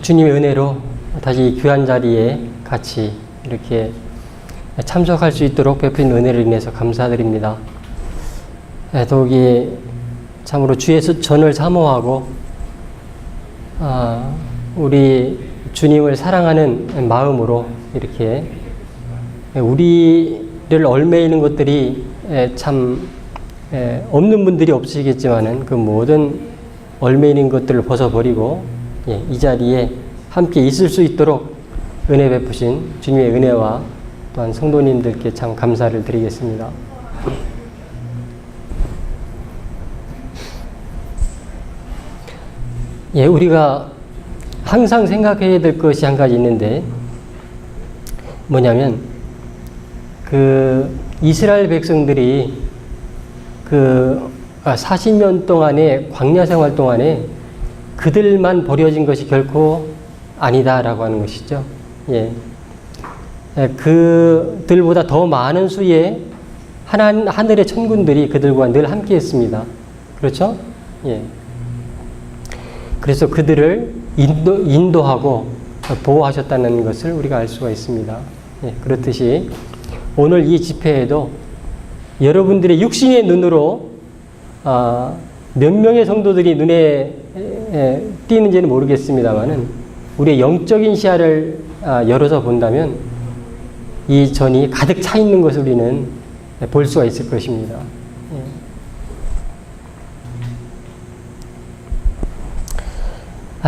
주님의 은혜로 다시 귀한 자리에 같이 이렇게 참석할 수 있도록 베푼 은혜를 인해서 감사드립니다. 더욱이 참으로 주의 전을 사모하고 우리 주님을 사랑하는 마음으로 이렇게 우리를 얽매이는 것들이 참 없는 분들이 없으시겠지만은 그 모든 얽매이는 것들을 벗어버리고 이 자리에 함께 있을 수 있도록 은혜 베푸신 주님의 은혜와 또한 성도님들께 참 감사를 드리겠습니다. 우리가 항상 생각해야 될 것이 한 가지 있는데 뭐냐면 이스라엘 백성들이 40년 동안의 광야 생활 동안에 그들만 버려진 것이 결코 아니다라고 하는 것이죠. 그들보다 더 많은 수의 하늘의 천군들이 그들과 늘 함께 했습니다. 그렇죠? 그래서 그들을 인도하고 보호하셨다는 것을 우리가 알 수가 있습니다. 그렇듯이 오늘 이 집회에도 여러분들의 육신의 눈으로 몇 명의 성도들이 눈에 띄는지는 모르겠습니다만은 우리의 영적인 시야를 열어서 본다면 이 전이 가득 차 있는 것을 우리는 볼 수가 있을 것입니다.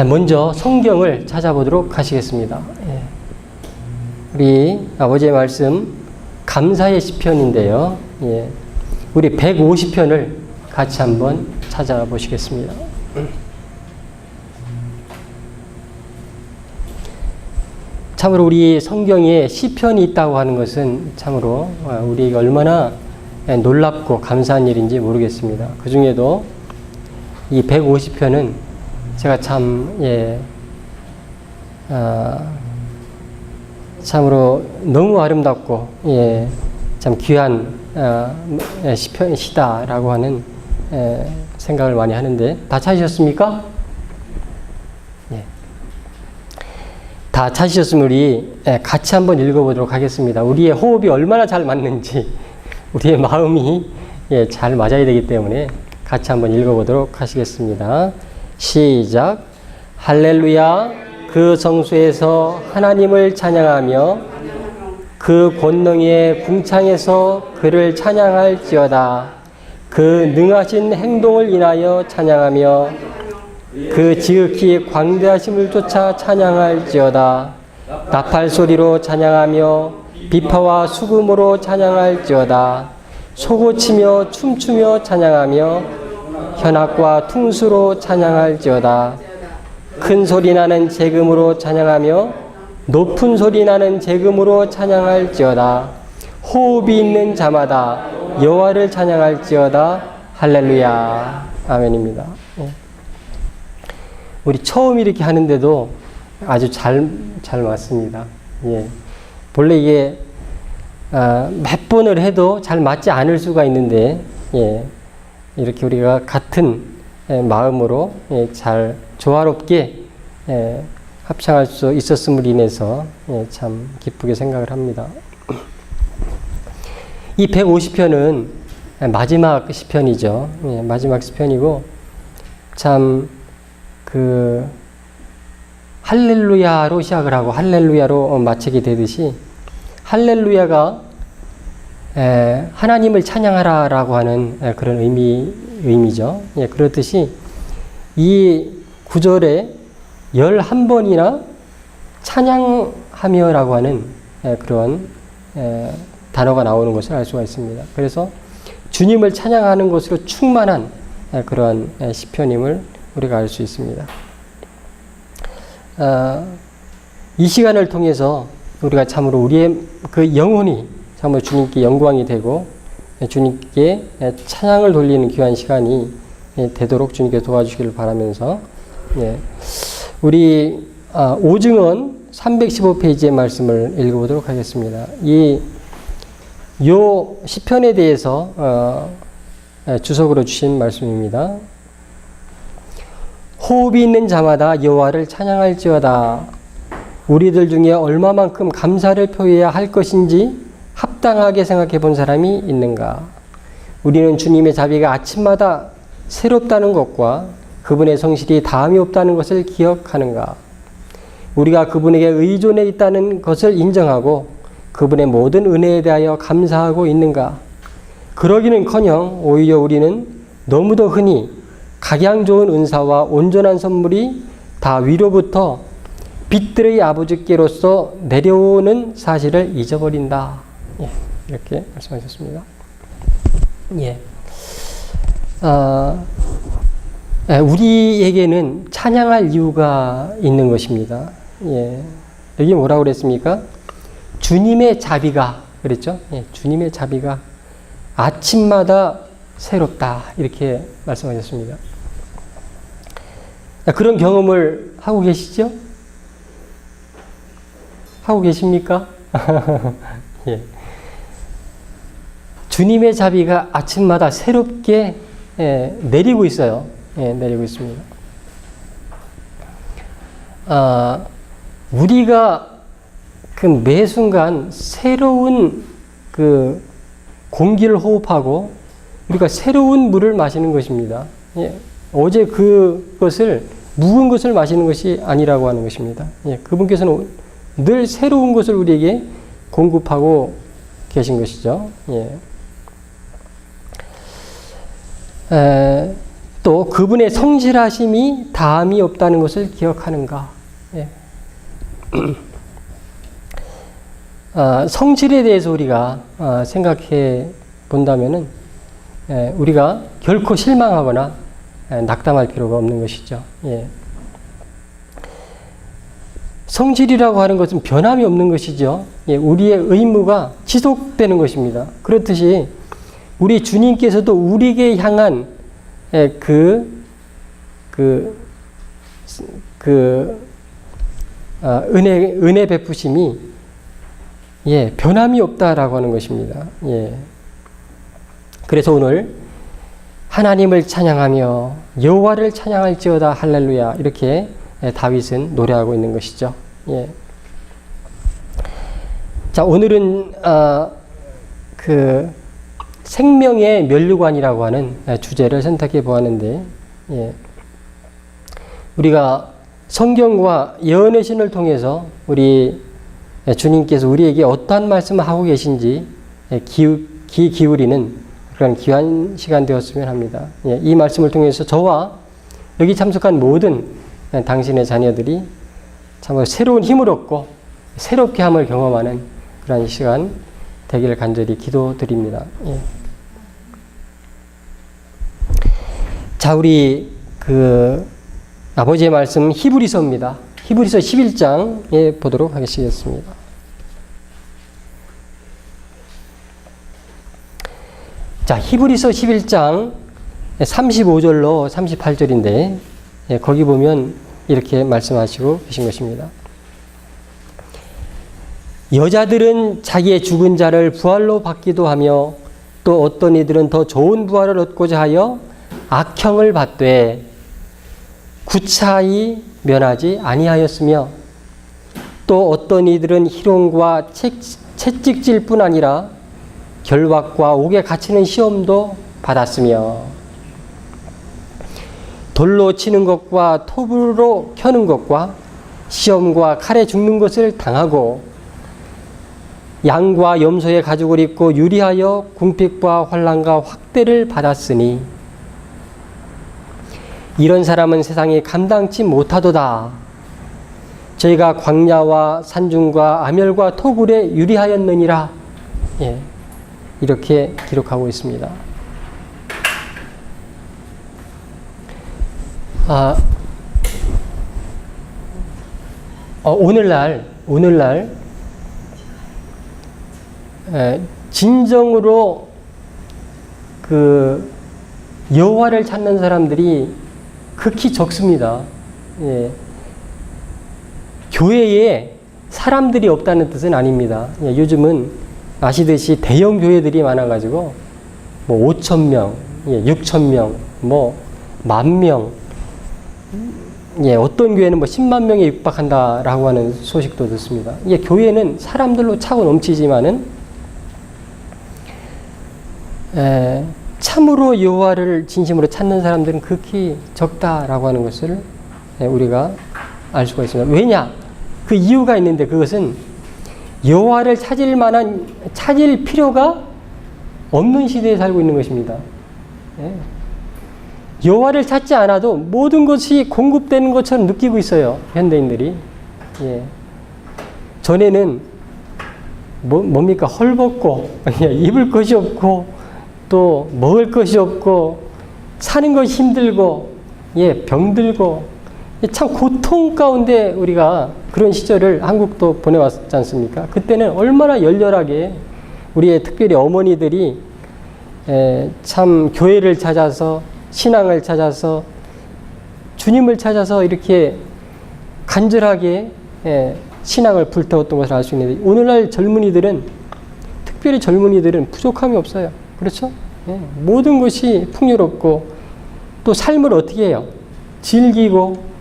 먼저 성경을 찾아보도록 하시겠습니다. 우리 어제 말씀 감사의 시편인데요. 우리 150편을 같이 한번 찾아보시겠습니다. 참으로 우리 성경에 시편이 있다고 하는 것은 참으로 우리에게 얼마나 놀랍고 감사한 일인지 모르겠습니다. 그 중에도 이 150편은 제가 참으로 너무 아름답고 참 귀한 시다라고 하는 생각을 많이 하는데 다 찾으셨습니까? 다 찾으셨으면 우리 같이 한번 읽어보도록 하겠습니다. 우리의 호흡이 얼마나 잘 맞는지 우리의 마음이 잘 맞아야 되기 때문에 같이 한번 읽어보도록 하시겠습니다. 시작. 할렐루야. 그 성소에서 하나님을 찬양하며 그 권능의 궁창에서 그를 찬양할지어다. 그 능하신 행동을 인하여 찬양하며 그 지극히 광대하심을 쫓아 찬양할지어다. 나팔 소리로 찬양하며 비파와 수금으로 찬양할지어다. 소고치며 춤추며 찬양하며 현악과 퉁수로 찬양할지어다. 큰 소리 나는 재금으로 찬양하며 높은 소리 나는 재금으로 찬양할지어다. 호흡이 있는 자마다 여호와를 찬양할지어다. 할렐루야. 아멘입니다. 우리 처음 이렇게 하는데도 아주 잘 맞습니다. 본래 이게 몇 번을 해도 잘 맞지 않을 수가 있는데 이렇게 우리가 같은 마음으로 잘 조화롭게 합창할 수 있었음을 인해서 참 기쁘게 생각을 합니다. 이 150편은 마지막 시편이죠. 마지막 시편이고 참 할렐루야로 시작을 하고 할렐루야로 마치게 되듯이 할렐루야가 하나님을 찬양하라라고 하는 그런 의미죠. 그렇듯이 이 구절에 11번이나 찬양하며라고 하는 그런 단어가 나오는 것을 알 수가 있습니다. 그래서 주님을 찬양하는 것으로 충만한 그러한 시편임을 우리가 알 수 있습니다. 이 시간을 통해서 우리가 참으로 우리의 그 영혼이 참으로 주님께 영광이 되고 주님께 찬양을 돌리는 귀한 시간이 되도록 주님께 도와주시기를 바라면서 우리 오증언 315페이지의 말씀을 읽어보도록 하겠습니다. 이 요 시편에 대해서 주석으로 주신 말씀입니다. 호흡이 있는 자마다 여호와를 찬양할지어다. 우리들 중에 얼마만큼 감사를 표해야 할 것인지 합당하게 생각해 본 사람이 있는가? 우리는 주님의 자비가 아침마다 새롭다는 것과 그분의 성실이 다함이 없다는 것을 기억하는가? 우리가 그분에게 의존해 있다는 것을 인정하고 그분의 모든 은혜에 대하여 감사하고 있는가? 그러기는커녕 오히려 우리는 너무도 흔히 각양 좋은 은사와 온전한 선물이 다 위로부터 빛들의 아버지께로서 내려오는 사실을 잊어버린다. 예, 이렇게 말씀하셨습니다. 예. 우리에게는 찬양할 이유가 있는 것입니다. 예. 여기 뭐라고 그랬습니까? 주님의 자비가, 그랬죠? 예, 주님의 자비가 아침마다 새롭다. 이렇게 말씀하셨습니다. 그런 경험을 하고 계시죠? 하고 계십니까? 예. 주님의 자비가 아침마다 새롭게 내리고 있어요. 예, 내리고 있습니다. 우리가 그 매 순간 새로운 그 공기를 호흡하고 우리가 새로운 물을 마시는 것입니다. 예, 어제 그것을 묵은 것을 마시는 것이 아니라고 하는 것입니다. 예, 그분께서는 늘 새로운 것을 우리에게 공급하고 계신 것이죠. 예. 또 그분의 성실하심이 다함이 없다는 것을 기억하는가? 예. 성실에 대해서 우리가 생각해 본다면은 우리가 결코 실망하거나 낙담할 필요가 없는 것이죠. 예. 성실이라고 하는 것은 변함이 없는 것이죠. 예, 우리의 의무가 지속되는 것입니다. 그렇듯이 우리 주님께서도 우리에게 향한 은혜 베푸심이 변함이 없다라고 하는 것입니다. 예. 그래서 오늘 하나님을 찬양하며 여호와를 찬양할지어다 할렐루야 이렇게 다윗은 노래하고 있는 것이죠. 예. 자, 오늘은 생명의 면류관이라고 하는 주제를 선택해 보았는데, 예. 우리가 성경과 예언의 신을 통해서 우리 주님께서 우리에게 어떠한 말씀을 하고 계신지 귀 기울이는 그런 귀한 시간 되었으면 합니다. 예. 이 말씀을 통해서 저와 여기 참석한 모든 당신의 자녀들이 참 새로운 힘을 얻고 새롭게 함을 경험하는 그런 시간 되기를 간절히 기도드립니다. 예. 자, 우리 아버지의 말씀 히브리서입니다. 히브리서 11장에 보도록 하겠습니다. 자, 히브리서 11장 35절로 38절인데 거기 보면 이렇게 말씀하시고 계신 것입니다. 여자들은 자기의 죽은 자를 부활로 받기도 하며 또 어떤 이들은 더 좋은 부활을 얻고자 하여 악형을 받되 구차히 면하지 아니하였으며 또 어떤 이들은 희롱과 채찍질 뿐 아니라 결박과 옥에 갇히는 시험도 받았으며 돌로 치는 것과 톱으로 켜는 것과 시험과 칼에 죽는 것을 당하고 양과 염소의 가죽을 입고 유리하여 궁핍과 환난과 확대를 받았으니 이런 사람은 세상에 감당치 못하도다. 저희가 광야와 산중과 아멸과 토굴에 유리하였느니라. 예, 이렇게 기록하고 있습니다. 오늘날 진정으로 여호와를 찾는 사람들이 극히 적습니다. 예. 교회에 사람들이 없다는 뜻은 아닙니다. 예, 요즘은 아시듯이 대형 교회들이 많아가지고 뭐 5,000명, 6,000명, 뭐 10,000명, 어떤 교회는 뭐 10만 명에 육박한다라고 하는 소식도 듣습니다. 교회는 사람들로 차고 넘치지만은 참으로 여호와를 진심으로 찾는 사람들은 극히 적다라고 하는 것을 우리가 알 수가 있습니다. 왜냐? 그 이유가 있는데 그것은 여호와를 찾을 필요가 없는 시대에 살고 있는 것입니다. 여호와를 찾지 않아도 모든 것이 공급되는 것처럼 느끼고 있어요. 현대인들이. 전에는 뭡니까? 헐벗고 입을 것이 없고 또 먹을 것이 없고 사는 것이 힘들고 병들고 참 고통 가운데 우리가 그런 시절을 한국도 보내왔지 않습니까? 그때는 얼마나 열렬하게 우리의 특별히 어머니들이 참 교회를 찾아서 신앙을 찾아서 주님을 찾아서 이렇게 간절하게 신앙을 불태웠던 것을 알 수 있는데 오늘날 젊은이들은 특별히 젊은이들은 부족함이 없어요. 그렇죠? 모든 것이 풍요롭고 또 삶을 어떻게 해요? 즐기고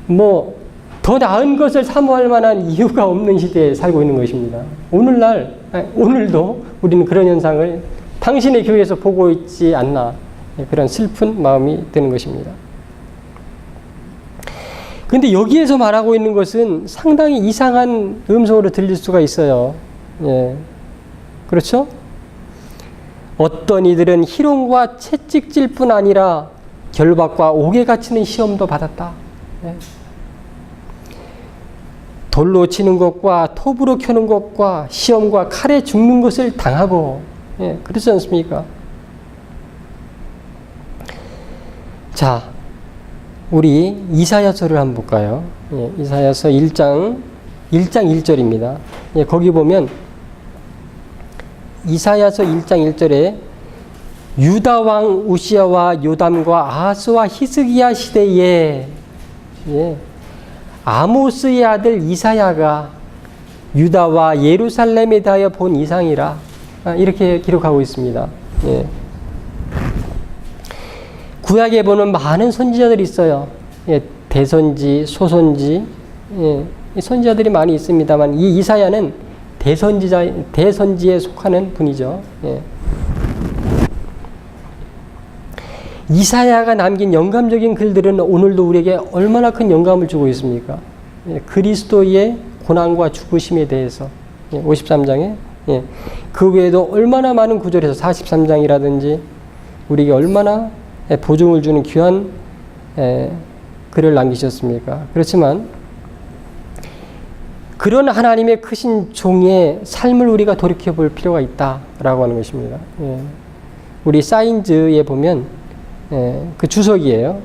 뭐 더 나은 것을 사모할 만한 이유가 없는 시대에 살고 있는 것입니다. 오늘도 우리는 그런 현상을 당신의 교회에서 보고 있지 않나 그런 슬픈 마음이 드는 것입니다. 그런데 여기에서 말하고 있는 것은 상당히 이상한 음성으로 들릴 수가 있어요. 그렇죠? 어떤 이들은 희롱과 채찍질 뿐 아니라 결박과 옥에 갇히는 시험도 받았다. 돌로 치는 것과 톱으로 켜는 것과 시험과 칼에 죽는 것을 당하고 그렇지 않습니까? 자, 우리 이사야서를 한번 볼까요? 이사야서 1장 1절입니다. 거기 보면 이사야서 1장 1절에 유다 왕 우시야와 요담과 아하스와 히스기야 시대에 아모스의 아들 이사야가 유다와 예루살렘에 대하여 본 이상이라 이렇게 기록하고 있습니다. 구약에 보는 많은 선지자들이 있어요. 대선지, 소선지, 선지자들이 많이 있습니다만 이 이사야는 대선지에 속하는 분이죠. 이사야가 남긴 영감적인 글들은 오늘도 우리에게 얼마나 큰 영감을 주고 있습니까? 그리스도의 고난과 죽으심에 대해서 53장에 그 외에도 얼마나 많은 구절에서 43장이라든지 우리에게 얼마나 보증을 주는 귀한 글을 남기셨습니까? 그렇지만 그런 하나님의 크신 종의 삶을 우리가 돌이켜볼 필요가 있다라고 하는 것입니다. 우리 사인즈에 보면 그 주석이에요.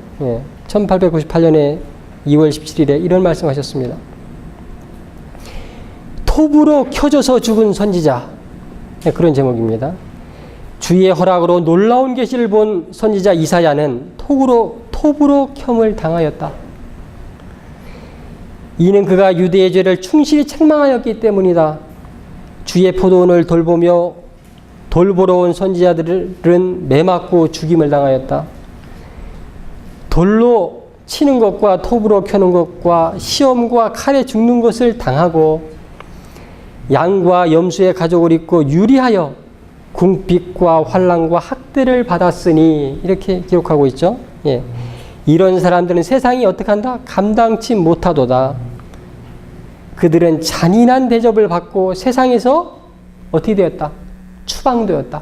1898년에 2월 17일에 이런 말씀하셨습니다. 톱으로 켜져서 죽은 선지자. 그런 제목입니다. 주의 허락으로 놀라운 계시를 본 선지자 이사야는 톱으로 켬을 당하였다. 이는 그가 유대의 죄를 충실히 책망하였기 때문이다. 주의 포도원을 돌보러 온 선지자들은 매맞고 죽임을 당하였다. 돌로 치는 것과 톱으로 켜는 것과 시험과 칼에 죽는 것을 당하고 양과 염소의 가죽을 입고 유리하여 궁핍과 환난과 학대를 받았으니 이렇게 기록하고 있죠. 이런 사람들은 세상이 어떻게 한다? 감당치 못하도다. 그들은 잔인한 대접을 받고 세상에서 어떻게 되었다? 추방되었다.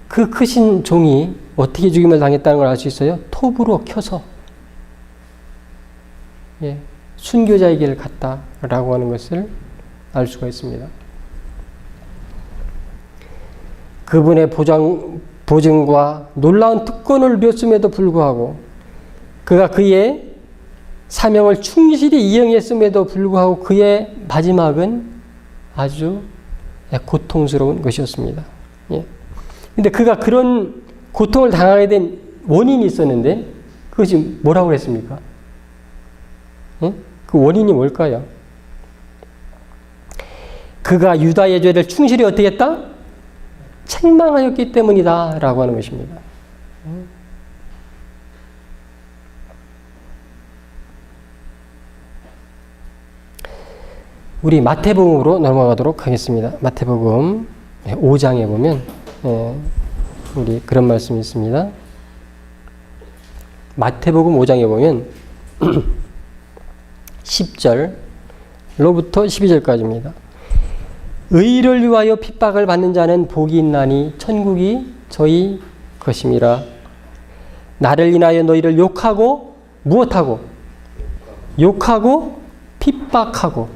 그 크신 종이 어떻게 죽임을 당했다는 걸 알 수 있어요? 톱으로 켜서 순교자의 길을 갔다라고 하는 것을 알 수가 있습니다. 그분의 보증과 놀라운 특권을 누렸음에도 불구하고 그가 그의 사명을 충실히 이행했음에도 불구하고 그의 마지막은 아주 고통스러운 것이었습니다. 근데 그가 그런 고통을 당하게 된 원인이 있었는데 그것이 뭐라고 했습니까? 예? 그 원인이 뭘까요? 그가 유다의 죄를 충실히 어떻게 했다? 책망하였기 때문이다 라고 하는 것입니다. 우리 마태복음으로 넘어가도록 하겠습니다. 마태복음 5장에 보면 우리 그런 말씀이 있습니다. 마태복음 5장에 보면 10절로부터 12절까지입니다. 의를 위하여 핍박을 받는 자는 복이 있나니 천국이 저희 것임이라. 나를 인하여 너희를 욕하고 무엇하고? 욕하고 핍박하고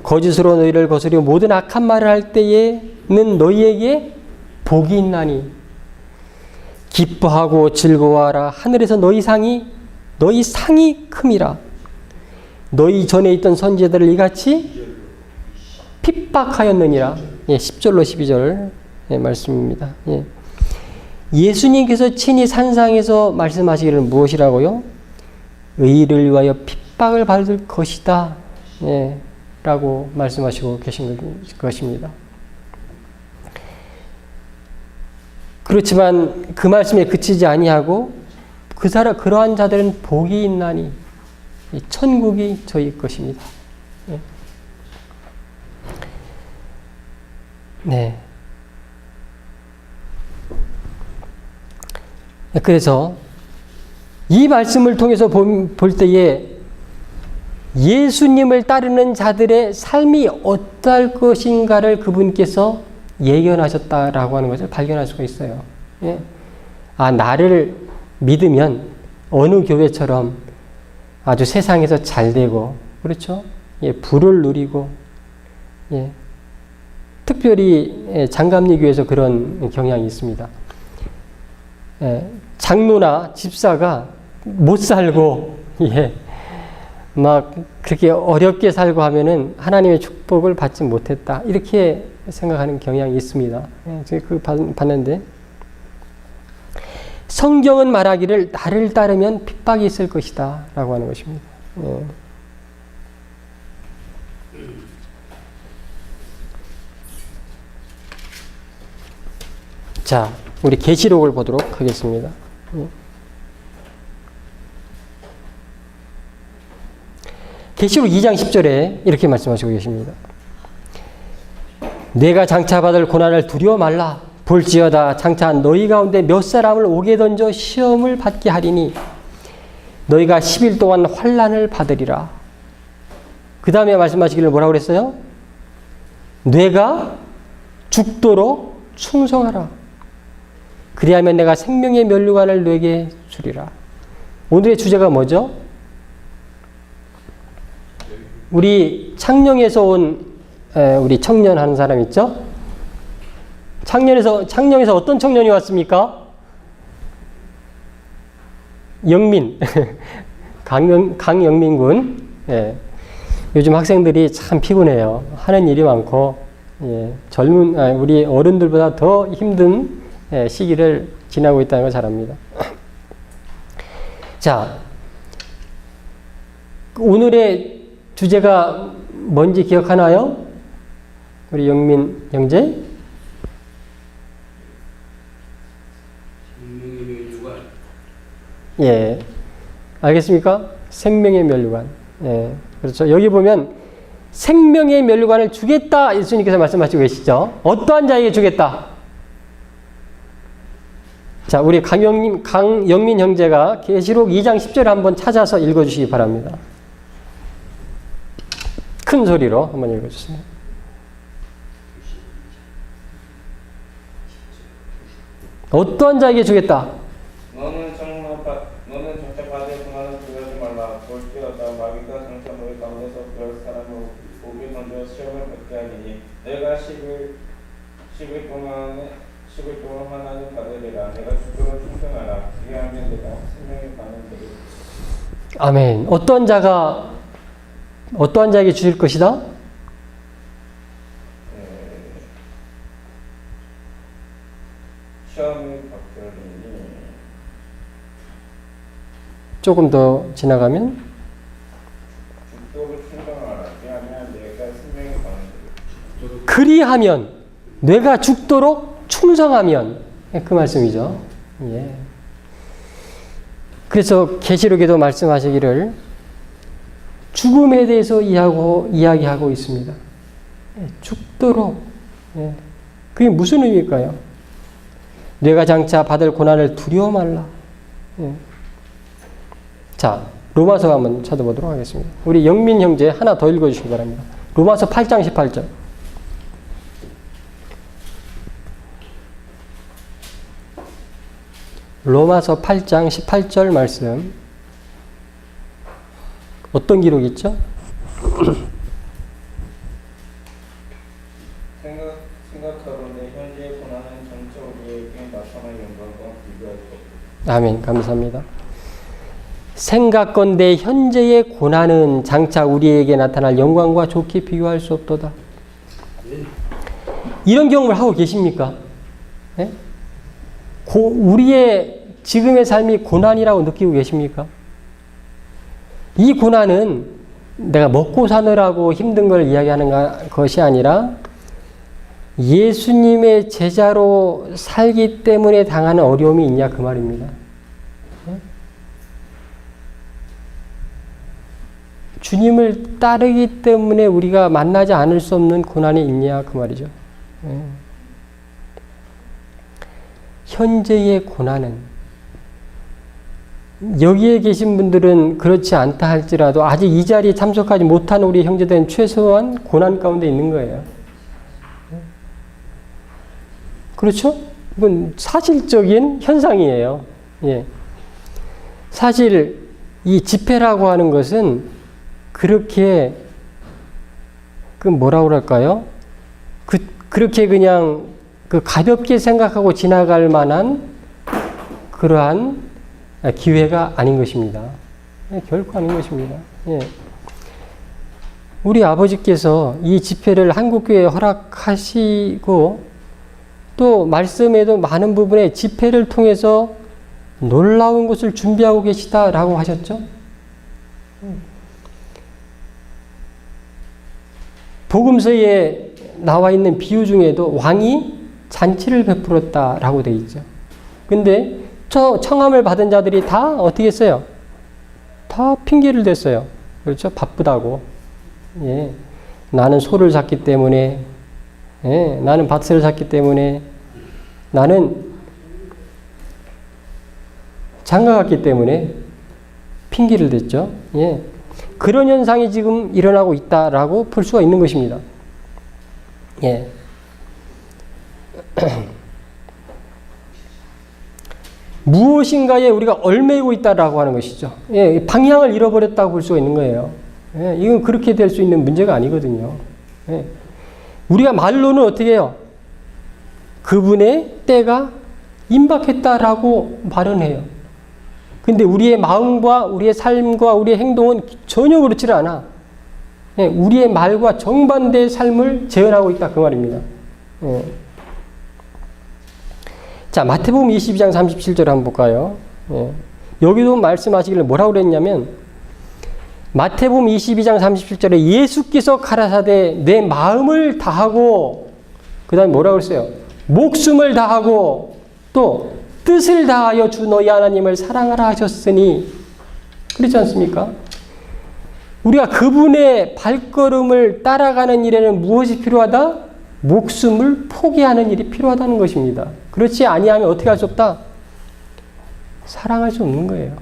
거짓으로 너희를 거스려 모든 악한 말을 할 때에는 너희에게 복이 있나니 기뻐하고 즐거워하라. 하늘에서 너희 상이 큼이라. 너희 전에 있던 선지자들을 이같이 핍박하였느니라. 10절로 12절 말씀입니다. 예수님께서 친히 산상에서 말씀하시기를 무엇이라고요? 의를 위하여 핍박을 받을 것이다 라고 말씀하시고 계신 것입니다. 그렇지만 그 말씀에 그치지 아니하고 그러한 자들은 복이 있나니 천국이 저희 것입니다. 네. 그래서 이 말씀을 통해서 볼 때에 예수님을 따르는 자들의 삶이 어떨 것인가를 그분께서 예견하셨다라고 하는 것을 발견할 수가 있어요. 예. 아, 나를 믿으면 어느 교회처럼 아주 세상에서 잘 되고, 그렇죠? 예, 부를 누리고, 예. 특별히 장감리 교회에서 그런 경향이 있습니다. 예, 장로나 집사가 못 살고, 예, 막 그렇게 어렵게 살고 하면은 하나님의 축복을 받지 못했다. 이렇게 생각하는 경향이 있습니다. 예, 제가 그거 봤는데, 성경은 말하기를 나를 따르면 핍박이 있을 것이다 라고 하는 것입니다. 예. 자, 우리 계시록을 보도록 하겠습니다. 계시록 2장 10절에 이렇게 말씀하시고 계십니다. 내가 장차 받을 고난을 두려워 말라. 볼지어다 장차 너희 가운데 몇 사람을 옥에 던져 시험을 받게 하리니 너희가 10일 동안 환난을 받으리라. 그 다음에 말씀하시기를 뭐라고 그랬어요? 뇌가 죽도록 충성하라. 그리하면 내가 생명의 면류관을 너에게 주리라. 오늘의 주제가 뭐죠? 우리 창녕에서 온 우리 청년 하는 사람 있죠? 창녕에서 어떤 청년이 왔습니까? 영민, 강영민 군. 예. 요즘 학생들이 참 피곤해요. 하는 일이 많고, 예. 우리 어른들보다 더 힘든 시기를 지나고 있다는 걸 잘 압니다. 자, 오늘의 주제가 뭔지 기억하나요? 우리 영민 형제? 생명의 면류관. 예. 알겠습니까? 생명의 면류관. 예. 그렇죠. 여기 보면 생명의 면류관을 주겠다 예수님께서 말씀하시고 계시죠. 어떠한 자에게 주겠다? 자, 우리 강영민 형제가 계시록 2장 10절을 한번 찾아서 읽어주시기 바랍니다. 큰 소리로 한번 읽어주세요. 어떠한 자에게 주겠다? 너는 정작 받을 고난을 두려워하지 말라. 볼지어다 마귀가 장차 너희 가운데서 그럴 사람을 옥에 던져 시험을 받게 하리니 내가 10일 동안 환난을 받으리라. 내가 죽도록 충성하라. 그리하면 내가 생명의 관을 드리리라. 아멘. 어떠한 자에게 주실 것이다? 시험을 받으리니 조금 더 지나가면 그리하면, 뇌가 죽도록 충성하면, 그 말씀이죠. 예. 그래서 계시록에도 말씀하시기를 죽음에 대해서 이야기하고 있습니다. 예, 죽도록. 예. 그게 무슨 의미일까요? 뇌가 장차 받을 고난을 두려워 말라. 예. 자, 로마서 한번 찾아보도록 하겠습니다. 우리 영민 형제 하나 더 읽어주시기 바랍니다. 로마서 8장 18절. 로마서 8장 18절 말씀. 어떤 기록이 있죠? 생각하건대 현재의 고난은 전체 우리에게 나타날 영광과 비교할 수 없다. 아멘. 감사합니다. 생각건대 현재의 고난은 장차 우리에게 나타날 영광과 좋게 비교할 수 없도다. 이런 경험을 하고 계십니까? 네? 우리의 지금의 삶이 고난이라고 느끼고 계십니까? 이 고난은 내가 먹고 사느라고 힘든 걸 이야기하는 것이 아니라 예수님의 제자로 살기 때문에 당하는 어려움이 있냐 그 말입니다. 주님을 따르기 때문에 우리가 만나지 않을 수 없는 고난이 있냐 그 말이죠. 현재의 고난은 여기에 계신 분들은 그렇지 않다 할지라도 아직 이 자리에 참석하지 못한 우리 형제들은 최소한 고난 가운데 있는 거예요. 그렇죠? 이건 사실적인 현상이에요. 예. 사실 이 집회라고 하는 것은 그렇게 뭐라고 할까요? 그렇게 그냥 가볍게 생각하고 지나갈 만한 그러한 기회가 아닌 것입니다. 예, 결코 아닌 것입니다. 예. 우리 아버지께서 이 집회를 한국교회에 허락하시고 또 말씀에도 많은 부분에 집회를 통해서 놀라운 것을 준비하고 계시다라고 하셨죠. 복음서에 나와 있는 비유 중에도 왕이 잔치를 베풀었다라고 되어 있죠. 근데 청함을 받은 자들이 다 어떻게 했어요? 다 핑계를 댔어요. 그렇죠? 바쁘다고. 예. 나는 소를 샀기 때문에, 예. 나는 밭을 샀기 때문에, 나는 장가 갔기 때문에 핑계를 댔죠. 예. 그런 현상이 지금 일어나고 있다라고 볼 수가 있는 것입니다. 예. 무엇인가에 우리가 얽매이고 있다라고 하는 것이죠. 예, 방향을 잃어버렸다고 볼 수가 있는 거예요. 예, 이건 그렇게 될 수 있는 문제가 아니거든요. 예. 우리가 말로는 어떻게 해요? 그분의 때가 임박했다라고 말은 해요. 근데 우리의 마음과 우리의 삶과 우리의 행동은 전혀 그렇지 않아. 예, 우리의 말과 정반대의 삶을 재현하고 있다 그 말입니다. 예. 자, 마태복음 22장 37절 한번 볼까요? 예. 여기도 말씀하시기를 뭐라고 그랬냐면 마태복음 22장 37절에 예수께서 가라사대 내 마음을 다하고 그 다음에 뭐라고 했어요? 목숨을 다하고 또 뜻을 다하여 주 너희 하나님을 사랑하라 하셨으니 그렇지 않습니까? 우리가 그분의 발걸음을 따라가는 일에는 무엇이 필요하다? 목숨을 포기하는 일이 필요하다는 것입니다. 그렇지 아니하면 어떻게 할 수 없다? 사랑할 수 없는 거예요.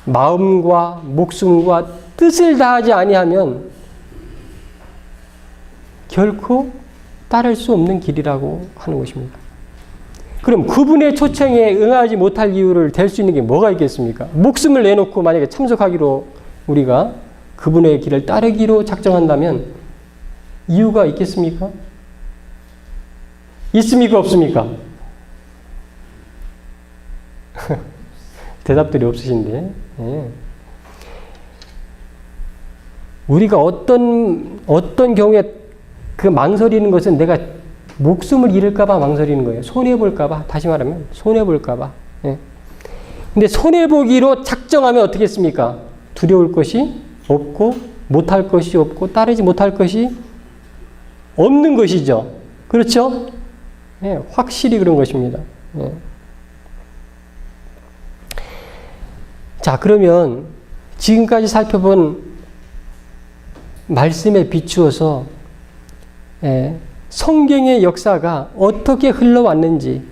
마음과 목숨과 뜻을 다하지 아니하면 결코 따를 수 없는 길이라고 하는 것입니다. 그럼 그분의 초청에 응하지 못할 이유를 댈 수 있는 게 뭐가 있겠습니까? 목숨을 내놓고 만약에 참석하기로 우리가 그분의 길을 따르기로 작정한다면 이유가 있겠습니까? 있습니까? 없습니까? 대답들이 없으신데. 예. 우리가 어떤 경우에 그 망설이는 것은 내가 목숨을 잃을까봐 망설이는 거예요. 손해볼까봐. 다시 말하면 손해볼까봐. 예. 근데 손해보기로 작정하면 어떻게 했습니까? 두려울 것이 없고 못할 것이 없고 따르지 못할 것이 없는 것이죠. 그렇죠? 예, 확실히 그런 것입니다. 예. 자, 그러면 지금까지 살펴본 말씀에 비추어서 성경의 역사가 어떻게 흘러왔는지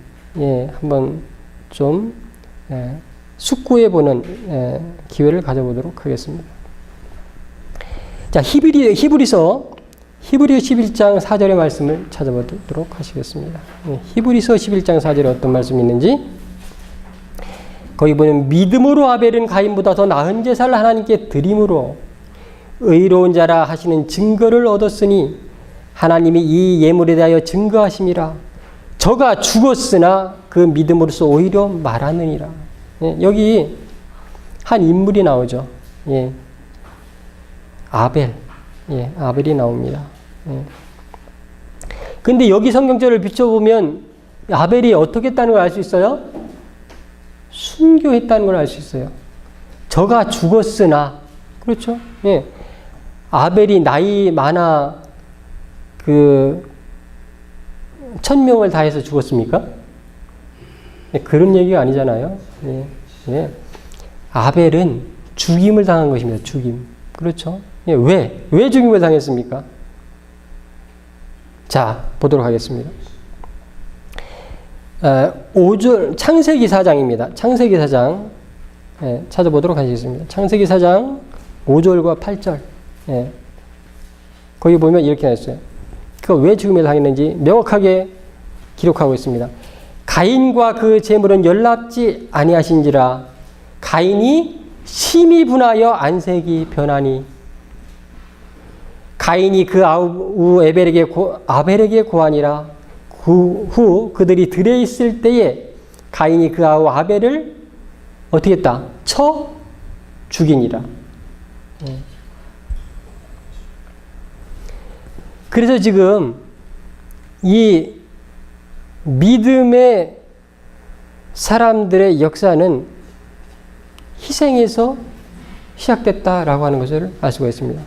한번 좀 숙고해보는 기회를 가져보도록 하겠습니다. 자, 히브리서 11장 4절의 말씀을 찾아보도록 하시겠습니다. 히브리서 11장 4절에 어떤 말씀이 있는지 거기 보면 믿음으로 아벨은 가인보다 더 나은 제사를 하나님께 드림으로 의로운 자라 하시는 증거를 얻었으니 하나님이 이 예물에 대하여 증거하심이라. 저가 죽었으나 그 믿음으로서 오히려 말하느니라. 여기 한 인물이 나오죠. 아벨. 아벨이 나옵니다. 근데 여기 성경절을 비춰보면 아벨이 어떻게 했다는 걸 알 수 있어요? 순교했다는 걸 알 수 있어요. 저가 죽었으나, 그렇죠? 아벨이 나이 많아 1000명을 다해서 죽었습니까? 그런 얘기가 아니잖아요. 아벨은 죽임을 당한 것입니다. 죽임. 그렇죠? 왜 죽임을 당했습니까? 자, 보도록 하겠습니다. 5절, 창세기 4장입니다. 창세기 4장, 찾아보도록 하겠습니다. 창세기 4장 5절과 8절. 거기 보면 이렇게 나왔어요. 그가 왜 죽임을 당했는지 명확하게 기록하고 있습니다. 가인과 그 재물은 연락지 아니하신지라 가인이 심히 분하여 안색이 변하니 가인이 그 아우 아벨에게 고하니라. 후 그들이 들에 있을 때에 가인이 그 아우 아벨을 어떻게 했다? 쳐 죽이니라. 그래서 지금 이 믿음의 사람들의 역사는 희생에서 시작됐다라고 하는 것을 알 수가 있습니다.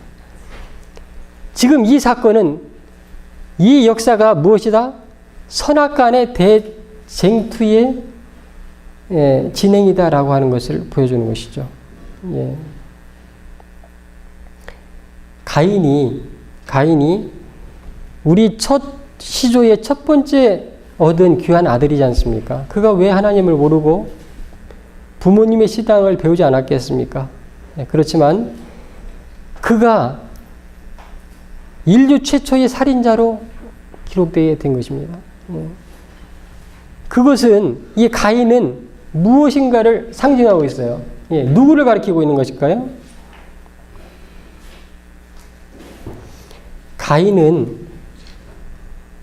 지금 이 사건은 이 역사가 무엇이다? 선악간의 대쟁투의 진행이다라고 하는 것을 보여주는 것이죠. 가인이 우리 첫 시조의 첫 번째 얻은 귀한 아들이지 않습니까? 그가 왜 하나님을 모르고 부모님의 신앙을 배우지 않았겠습니까? 그렇지만 그가 인류 최초의 살인자로 기록되게 된 것입니다. 그것은 이 가인은 무엇인가를 상징하고 있어요. 누구를 가리키고 있는 것일까요? 가인은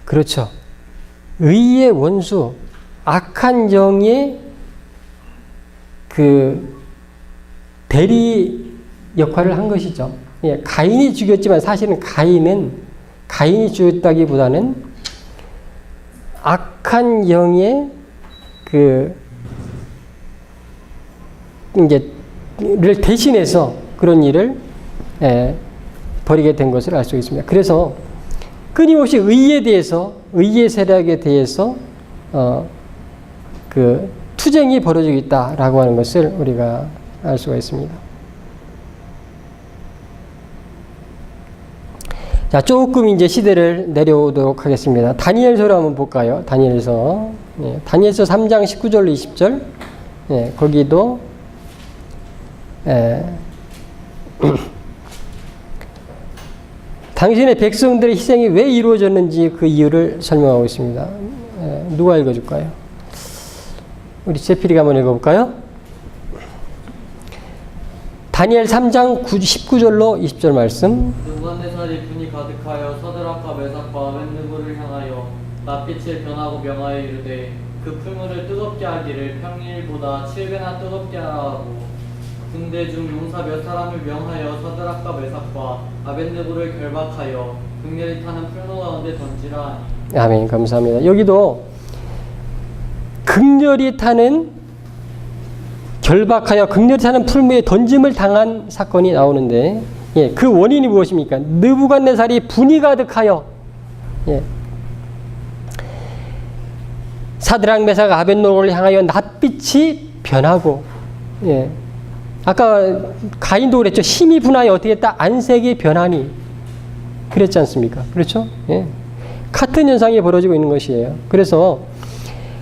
그렇죠. 의의 원수, 악한 영의 그 대리 역할을 한 것이죠. 가인이 죽였지만 사실은 가인이 죽였다기보다는 악한 영의 를 대신해서 그런 일을 벌이게 된 것을 알 수 있습니다. 그래서 끊임없이 의의 세력에 대해서 투쟁이 벌어지고 있다라고 하는 것을 우리가 알 수가 있습니다. 자, 조금 이제 시대를 내려오도록 하겠습니다. 다니엘서를 한번 볼까요? 다니엘서 3장 19절로 20절. 거기도 당신의 백성들의 희생이 왜 이루어졌는지 그 이유를 설명하고 있습니다. 누가 읽어줄까요? 우리 제필이가 한번 읽어볼까요? 다니엘 3장 19절로 20절 말씀. 느부갓네살이 분이 가득하여 서드락과 메삭과 아벳느고를 향하여 낯빛을 변하고 명하여 이르되 그 풀물을 뜨겁게 하기를 평일보다 7배나 뜨겁게 하라고 군대 중 용사 몇 사람을 명하여 서드락과 메삭과 아벳느고를 결박하여 극렬히 타는 풀무 가운데 던지라 하니. 아멘. 감사합니다. 여기도 극렬히 타는 결박하여 극렬히 타는 풀무에 던짐을 당한 사건이 나오는데 예, 그 원인이 무엇입니까? 느부갓네살이 분이 가득하여, 예, 사드락 메삭 아벳노고를 향하여 낯빛이 변하고, 예, 아까 가인도 그랬죠. 힘이 분하여 어떻게 했다? 안색이 변하니. 그랬지 않습니까? 그렇죠? 예. 같은 현상이 벌어지고 있는 것이에요. 그래서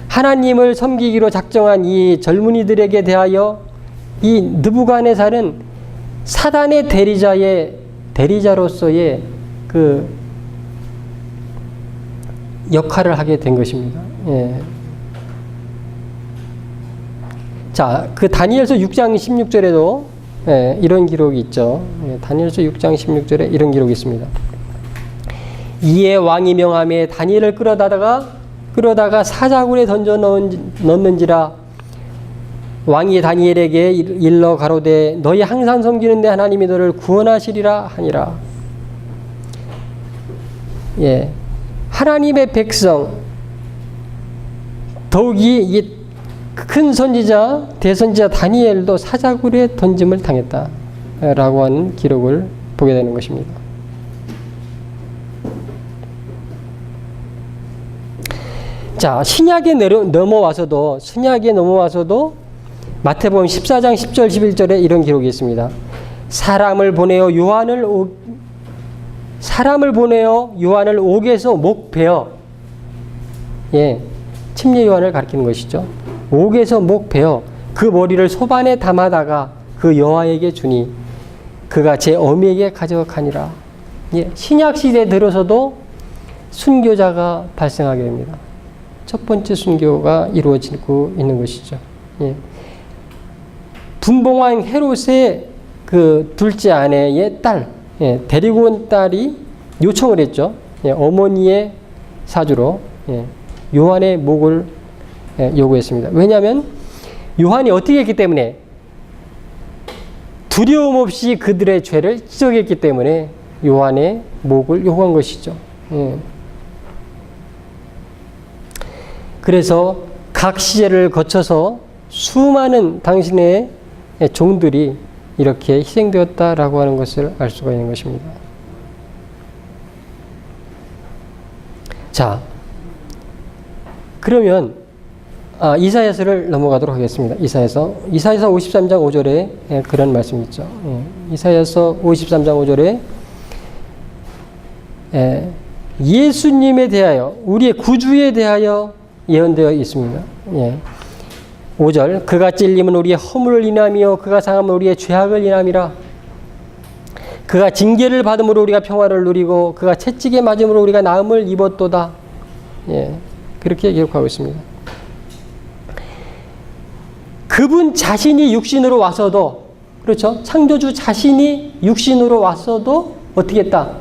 하나님을 섬기기로 작정한 이 젊은이들에게 대하여 이 느부갓네살은 사단의 대리자로서의 그 역할을 하게 된 것입니다. 예. 자, 그 다니엘서 6장 16절에도 예, 이런 기록이 있죠. 예, 다니엘서 6장 16절에 이런 기록이 있습니다. 이에 왕이 명함에 다니엘을 끌어다가 사자굴에 던져 넣는지라. 왕이 다니엘에게 일러 가로되 너희 항상 섬기는 데 하나님이 너를 구원하시리라 하니라. 예, 하나님의 백성, 더욱이 이 큰 선지자, 대선지자 다니엘도 사자굴에 던짐을 당했다라고 하는 기록을 보게 되는 것입니다. 자, 신약에 넘어와서도 마태복음 14장 10절 11절에 이런 기록이 있습니다. 사람을 보내어 요한을 옥에서 목베어, 예, 침례 요한을 가리키는 것이죠. 옥에서 목베어 그 머리를 소반에 담아다가 그 여호와에게 주니 그가 제 어미에게 가져가니라. 예, 신약 시대에 들어서도 순교자가 발생하게 됩니다. 첫 번째 순교가 이루어지고 있는 것이죠. 예. 분봉왕 헤롯의 그 둘째 아내의 딸, 예, 데리고 온 딸이 요청을 했죠. 예, 어머니의 사주로 요한의 목을 요구했습니다. 왜냐하면 요한이 어떻게 했기 때문에 두려움 없이 그들의 죄를 지적했기 때문에 요한의 목을 요구한 것이죠. 예. 그래서 각 시제를 거쳐서 수많은 당신의 종들이 이렇게 희생되었다라고 하는 것을 알 수가 있는 것입니다. 자, 그러면 이사야서를 넘어가도록 하겠습니다. 이사야서 53장 5절에 그런 말씀이 있죠. 이사야서 53장 5절에 예수님에 대하여, 우리의 구주에 대하여 예언되어 있습니다. 5절, 그가 찔림은 우리의 허물을 인함이요 그가 상함은 우리의 죄악을 인함이라. 그가 징계를 받음으로 우리가 평화를 누리고 그가 채찍에 맞음으로 우리가 나음을 입었도다. 그렇게 기록하고 있습니다. 그분 자신이 육신으로 와서도, 그렇죠? 창조주 자신이 육신으로 왔어도 어떻게 했다?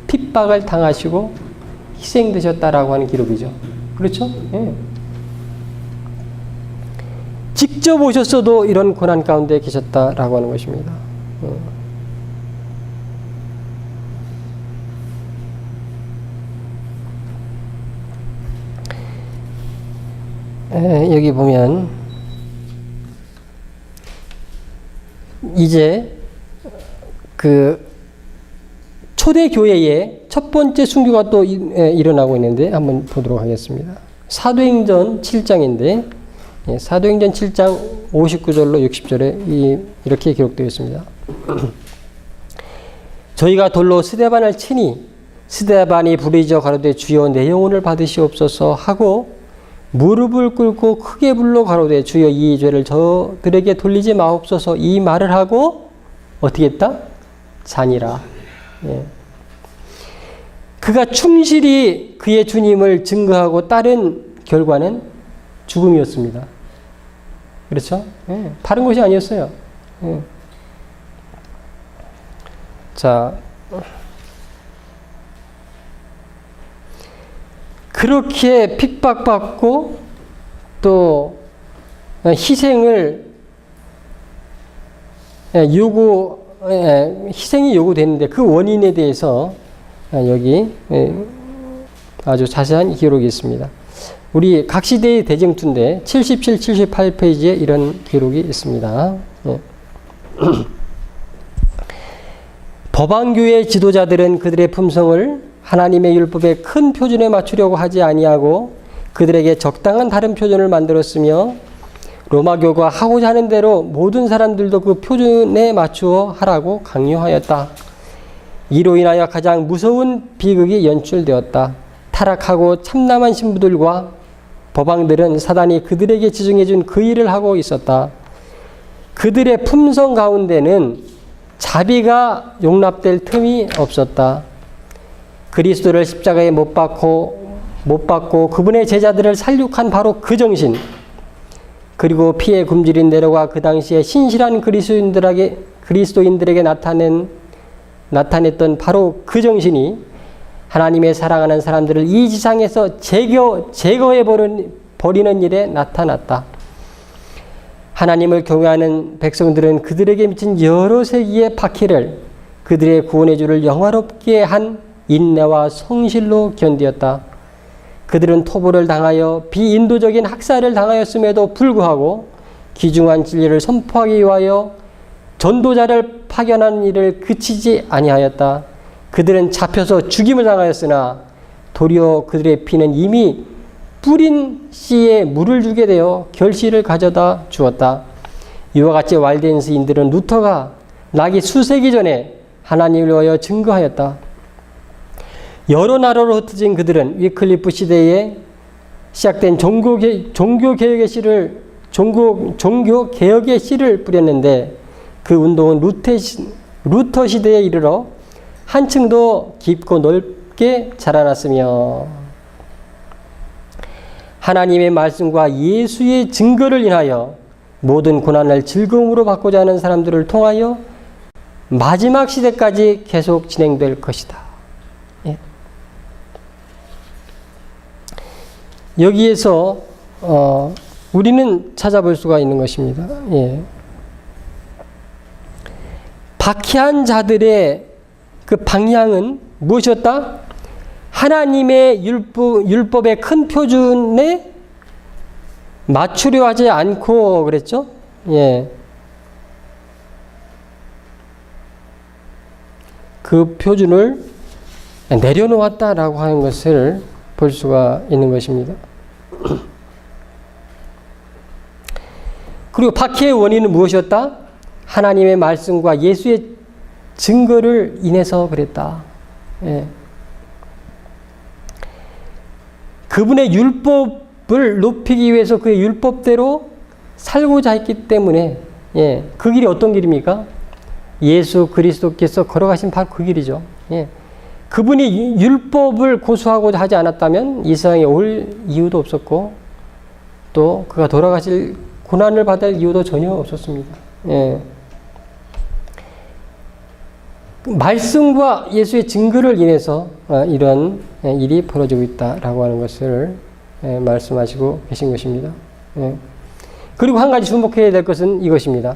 핍박을 당하시고 희생되셨다라고 하는 기록이죠. 그렇죠? 예. 직접 오셨어도 이런 고난 가운데 계셨다라고 하는 것입니다. 여기 보면 이제 그 초대교회의 첫 번째 순교가 또 일어나고 있는데 한번 보도록 하겠습니다. 사도행전 7장인데 사도행전 7장 59절로 60절에 이렇게 기록되어 있습니다. 저희가 돌로 스데반을 치니 스데반이 부르짖어 가로되 주여 내 영혼을 받으시옵소서 하고 무릎을 꿇고 크게 불러 가로되 주여 이 죄를 저들에게 돌리지 마옵소서 이 말을 하고 어떻게 했다? 자니라. 그가 충실히 그의 주님을 증거하고 따른 결과는 죽음이었습니다. 그렇죠? 다른 것이 아니었어요. 자, 그렇게 핍박받고 또 희생을 희생이 요구되는데 그 원인에 대해서 여기 아주 자세한 기록이 있습니다. 우리 각 시대의 대쟁투인데 77, 78페이지에 이런 기록이 있습니다. 법안교회 지도자들은 그들의 품성을 하나님의 율법의 큰 표준에 맞추려고 하지 아니하고 그들에게 적당한 다른 표준을 만들었으며 로마교가 하고자 하는 대로 모든 사람들도 그 표준에 맞추어 하라고 강요하였다. 이로 인하여 가장 무서운 비극이 연출되었다. 타락하고 참남한 신부들과 법왕들은 사단이 그들에게 지정해 준 그 일을 하고 있었다. 그들의 품성 가운데는 자비가 용납될 틈이 없었다. 그리스도를 십자가에 못 박고 그분의 제자들을 살육한 바로 그 정신, 그리고 피에 굶주린 네로가 그 당시에 신실한 그리스도인들에게 나타냈던 바로 그 정신이 하나님의 사랑하는 사람들을 이 지상에서 제거해 버리는 일에 나타났다. 하나님을 경외하는 백성들은 그들에게 미친 여러 세기의 박해를 그들의 구원의 주를 영화롭게 한 인내와 성실로 견디었다. 그들은 토벌을 당하여 비인도적인 학살을 당하였음에도 불구하고 귀중한 진리를 선포하기 위하여 전도자를 파견하는 일을 그치지 아니하였다. 그들은 잡혀서 죽임을 당하였으나 도리어 그들의 피는 이미 뿌린 씨에 물을 주게 되어 결실을 가져다 주었다. 이와 같이 walden스인들은 루터가 나기 수세기 전에 하나님을 위하여 증거하였다. 여러 나라로 흩어진 그들은 위클리프 시대에 시작된 종교개혁의 씨를 뿌렸는데 그 운동은 루터 시대에 이르러 한층 더 깊고 넓게 자라났으며 하나님의 말씀과 예수의 증거를 인하여 모든 고난을 즐거움으로 바꾸자 하는 사람들을 통하여 마지막 시대까지 계속 진행될 것이다. 예. 여기에서 우리는 찾아볼 수가 있는 것입니다. 예. 박해한 자들의 그 방향은 무엇이었다? 하나님의 율법의 큰 표준에 맞추려 하지 않고 그랬죠? 예. 그 표준을 내려놓았다라고 하는 것을 볼 수가 있는 것입니다. 그리고 박해의 원인은 무엇이었다? 하나님의 말씀과 예수의 증거를 인해서 그랬다. 예. 그분의 율법을 높이기 위해서 그의 율법대로 살고자 했기 때문에, 예. 그 길이 어떤 길입니까? 예수 그리스도께서 걸어가신 바로 그 길이죠. 예. 그분이 율법을 고수하고자 하지 않았다면 이 세상에 올 이유도 없었고 또 그가 돌아가실 고난을 받을 이유도 전혀 없었습니다. 예. 말씀과 예수의 증거를 인해서 이런 일이 벌어지고 있다라고 하는 것을 말씀하시고 계신 것입니다. 예. 그리고 한 가지 주목해야 될 것은 이것입니다.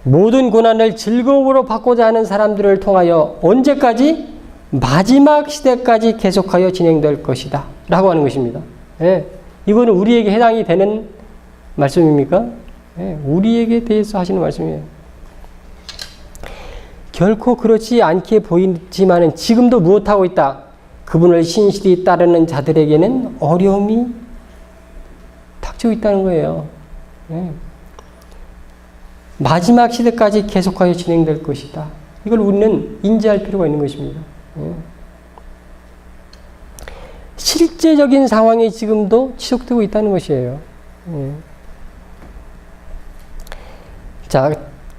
모든 고난을 즐거움으로 받고자 하는 사람들을 통하여 언제까지? 마지막 시대까지 계속하여 진행될 것이다 라고 하는 것입니다. 예. 이거는 우리에게 해당이 되는 말씀입니까? 예. 우리에게 대해서 하시는 말씀이에요. 결코 그렇지 않게 보이지만 지금도 무엇하고 있다? 그분을 신실히 따르는 자들에게는 어려움이 닥치고 있다는 거예요. 예. 마지막 시대까지 계속하여 진행될 것이다. 이걸 우리는 인지할 필요가 있는 것입니다. 예. 실제적인 상황이 지금도 지속되고 있다는 것이에요. 예. 자,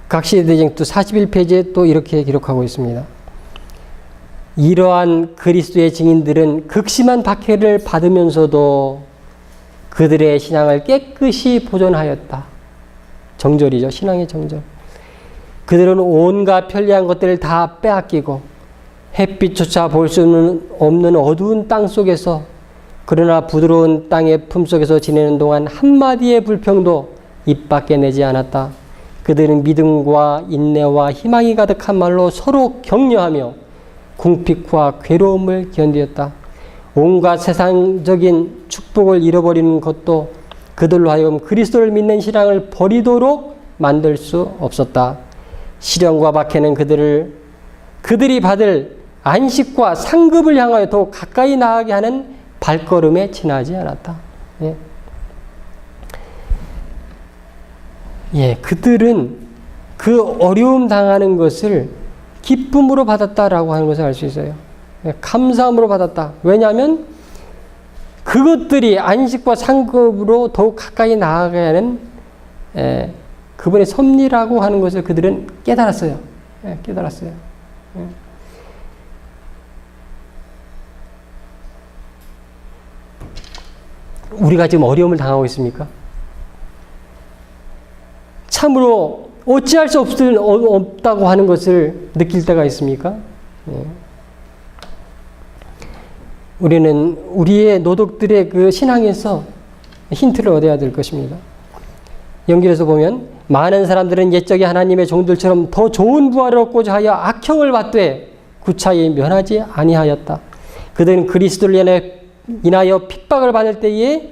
각시대쟁투 41페이지에 또 이렇게 기록하고 있습니다. 이러한 그리스도의 증인들은 극심한 박해를 받으면서도 그들의 신앙을 깨끗이 보존하였다. 정절이죠. 신앙의 정절. 그들은 온갖 편리한 것들을 다 빼앗기고 햇빛조차 볼 수 없는 어두운 땅 속에서 그러나 부드러운 땅의 품속에서 지내는 동안 한마디의 불평도 입 밖에 내지 않았다. 그들은 믿음과 인내와 희망이 가득한 말로 서로 격려하며 궁핍과 괴로움을 견디었다. 온갖 세상적인 축복을 잃어버리는 것도 그들로 하여금 그리스도를 믿는 신앙을 버리도록 만들 수 없었다. 시련과 박해는 그들이 받을 안식과 상급을 향하여 더욱 가까이 나아가게 하는 발걸음에 지나지 않았다. 예. 예, 그들은 그 어려움 당하는 것을 기쁨으로 받았다라고 하는 것을 알 수 있어요. 예, 감사함으로 받았다. 왜냐하면 그것들이 안식과 상급으로 더욱 가까이 나아가야 하는 그분의 섭리라고 하는 것을 그들은 깨달았어요. 예, 깨달았어요. 예. 우리가 지금 어려움을 당하고 있습니까? 참으로 어찌할 수 없다고 하는 것을 느낄 때가 있습니까? 예. 우리는 우리의 노독들의 그 신앙에서 힌트를 얻어야 될 것입니다. 연결해서 보면 많은 사람들은 옛적의 하나님의 종들처럼 더 좋은 부활을 얻고자 하여 악형을 받되 구차히 면하지 아니하였다. 그들은 그리스도를 인하여 핍박을 받을 때에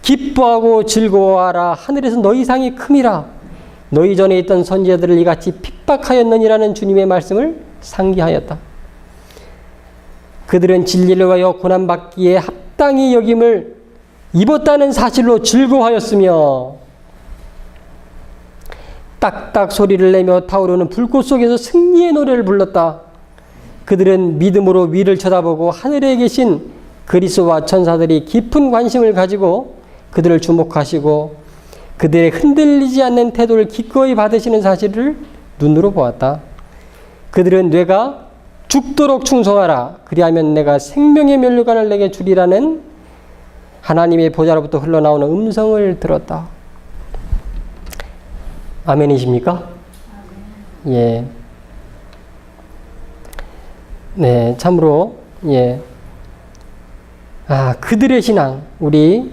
기뻐하고 즐거워하라. 하늘에서 너희 상이 큼이라. 너희 전에 있던 선지자들을 이같이 핍박하였느니라는 주님의 말씀을 상기하였다. 그들은 진리를 위하여 고난받기에 합당히 여김을 입었다는 사실로 즐거워하였으며 딱딱 소리를 내며 타오르는 불꽃 속에서 승리의 노래를 불렀다. 그들은 믿음으로 위를 쳐다보고 하늘에 계신 그리스도와 천사들이 깊은 관심을 가지고 그들을 주목하시고 그들의 흔들리지 않는 태도를 기꺼이 받으시는 사실을 눈으로 보았다. 그들은 뇌가 죽도록 충성하라. 그리하면 내가 생명의 면류관을 내게 주리라는 하나님의 보좌로부터 흘러나오는 음성을 들었다. 아멘이십니까? 예. 네, 참으로 예. 그들의 신앙, 우리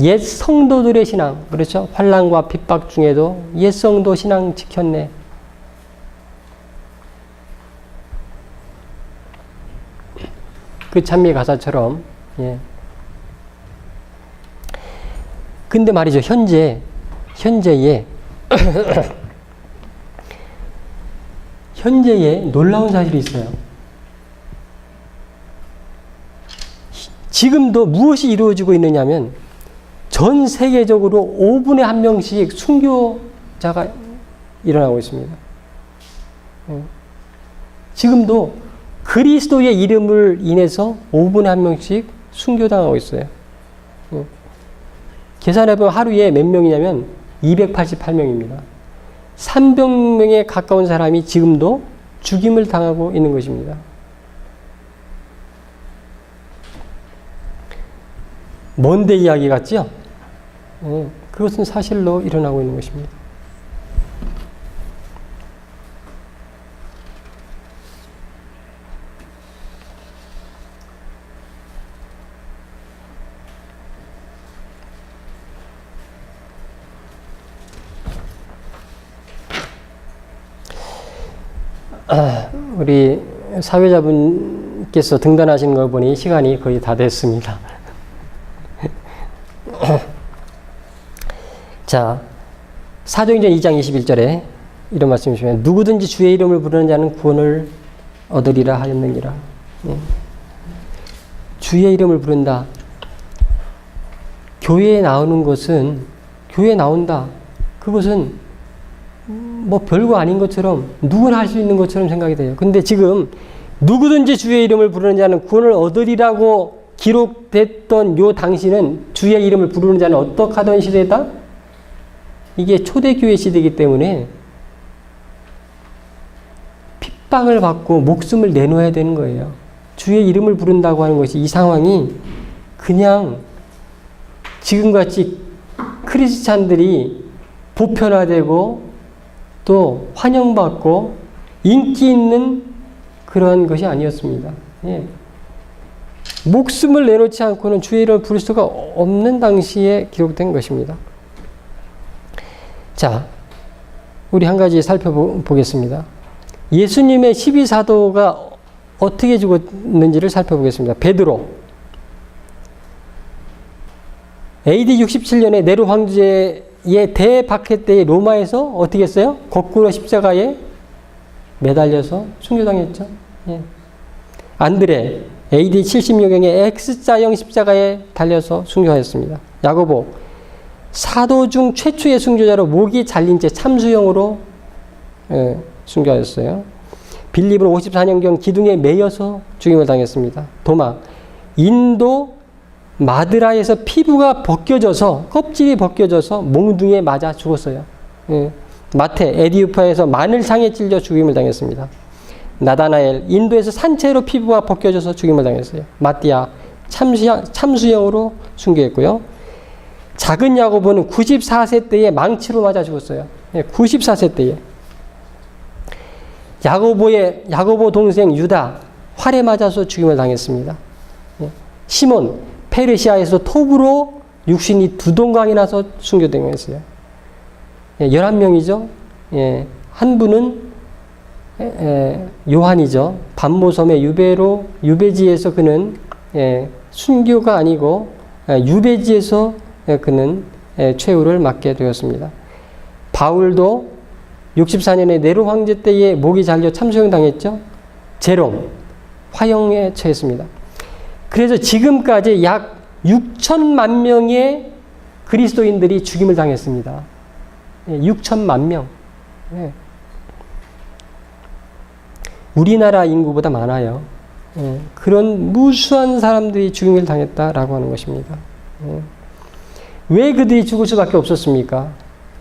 옛 성도들의 신앙, 그렇죠? 환난과 핍박 중에도 옛 성도 신앙 지켰네. 그 찬미 가사처럼, 예. 근데 말이죠, 현재에 놀라운 사실이 있어요. 지금도 무엇이 이루어지고 있느냐면 전 세계적으로 5분에 1명씩 순교자가 일어나고 있습니다. 지금도 그리스도의 이름을 인해서 5분에 1명씩 순교당하고 있어요. 계산해보면 하루에 몇 명이냐면 288명입니다. 300명에 가까운 사람이 지금도 죽임을 당하고 있는 것입니다. 먼데 이야기 같죠? 그것은 사실로 일어나고 있는 것입니다. 우리 사회자분께서 등단하신 걸 보니 시간이 거의 다 됐습니다. 자, 사도행전 2장 21절에 이런 말씀이 주시면 누구든지 주의 이름을 부르는 자는 구원을 얻으리라 하였느니라. 주의 이름을 부른다. 교회에 나오는 것은 교회에 나온다. 그것은 뭐 별거 아닌 것처럼 누구나 할 수 있는 것처럼 생각이 돼요. 근데 지금 누구든지 주의 이름을 부르는 자는 구원을 얻으리라고 기록됐던 요 당시는 주의 이름을 부르는 자는 어떻게 하던 시대다? 이게 초대교회 시대이기 때문에 핍박을 받고 목숨을 내놓아야 되는 거예요. 주의 이름을 부른다고 하는 것이 이 상황이 그냥 지금같이 크리스찬들이 보편화되고 또 환영받고 인기 있는 그런 것이 아니었습니다. 예. 목숨을 내놓지 않고는 주의 이름을 부를 수가 없는 당시에 기록된 것입니다. 자, 우리 한 가지 살펴보겠습니다. 예수님의 12사도가 어떻게 죽었는지를 살펴보겠습니다. 베드로. AD 67년에 네로 황제의 대박해 때에 로마에서 어떻게 했어요? 거꾸로 십자가에 매달려서 순교당했죠. 예. 안드레 AD 76년에 X자형 십자가에 달려서 순교하였습니다. 야고보 사도 중 최초의 순교자로 목이 잘린 채 참수형으로 순교하였어요. 빌립은 54년경 기둥에 매여서 죽임을 당했습니다. 도마 인도 마드라에서 피부가 벗겨져서 껍질이 벗겨져서 몽둥이에 맞아 죽었어요. 마테 에디우파에서 마늘상에 찔려 죽임을 당했습니다. 나다나엘 인도에서 산채로 피부가 벗겨져서 죽임을 당했어요. 마띠아 참수형으로 순교했고요. 작은 야고보는 94세 때에 망치로 맞아 죽었어요. 94세 때에. 야고보 동생 유다 활에 맞아서 죽임을 당했습니다. 시몬 페르시아에서 톱으로 육신이 두 동강이 나서 순교당했어요. 11명이죠. 한 분은 요한이죠. 반모섬의 유배지에서 그는 순교가 아니고 유배지에서 그는 최후를 맞게 되었습니다. 바울도 64년에 네로 황제 때에 목이 잘려 참수형 당했죠. 제롬 화형에 처했습니다. 그래서 지금까지 약 6천만 명의 그리스도인들이 죽임을 당했습니다. 6천만 명. 우리나라 인구보다 많아요. 그런 무수한 사람들이 죽임을 당했다라고 하는 것입니다. 왜 그들이 죽을 수밖에 없었습니까?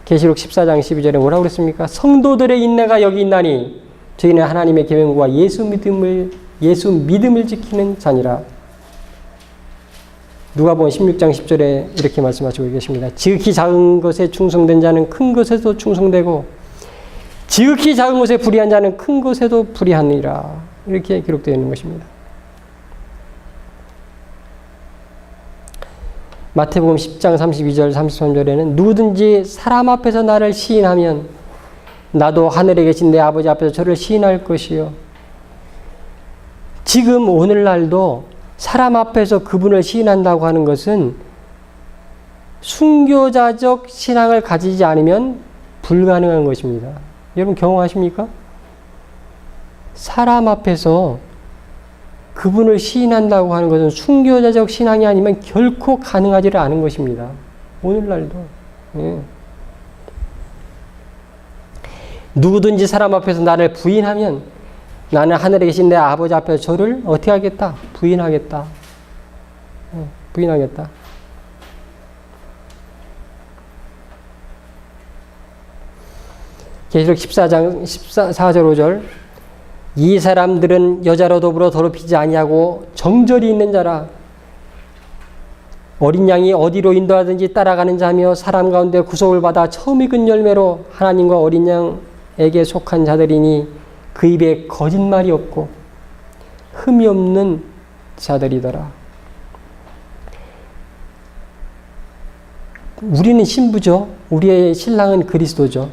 계시록 14장 12절에 뭐라고 그랬습니까? 성도들의 인내가 여기 있나니 저희는 하나님의 계명과 예수 믿음을 지키는 자니라. 누가복음 16장 10절에 이렇게 말씀하시고 계십니다. 지극히 작은 것에 충성된 자는 큰 것에도 충성되고 지극히 작은 것에 불의한 자는 큰 것에도 불의하니라. 이렇게 기록되어 있는 것입니다. 마태복음 10장 32절 33절에는 누구든지 사람 앞에서 나를 시인하면 나도 하늘에 계신 내 아버지 앞에서 저를 시인할 것이요. 지금 오늘날도 사람 앞에서 그분을 시인한다고 하는 것은 순교자적 신앙을 가지지 않으면 불가능한 것입니다. 여러분 경험하십니까? 사람 앞에서 그분을 시인한다고 하는 것은 순교자적 신앙이 아니면 결코 가능하지를 않은 것입니다. 오늘날도. 누구든지 사람 앞에서 나를 부인하면 나는 하늘에 계신 내 아버지 앞에서 저를 어떻게 하겠다? 부인하겠다. 부인하겠다. 계시록 14장 4절 5절 이 사람들은 여자로 더불어 더럽히지 아니하고 정절이 있는 자라. 어린 양이 어디로 인도하든지 따라가는 자며 사람 가운데 구속을 받아 처음 익은 열매로 하나님과 어린 양에게 속한 자들이니 그 입에 거짓말이 없고 흠이 없는 자들이더라. 우리는 신부죠. 우리의 신랑은 그리스도죠.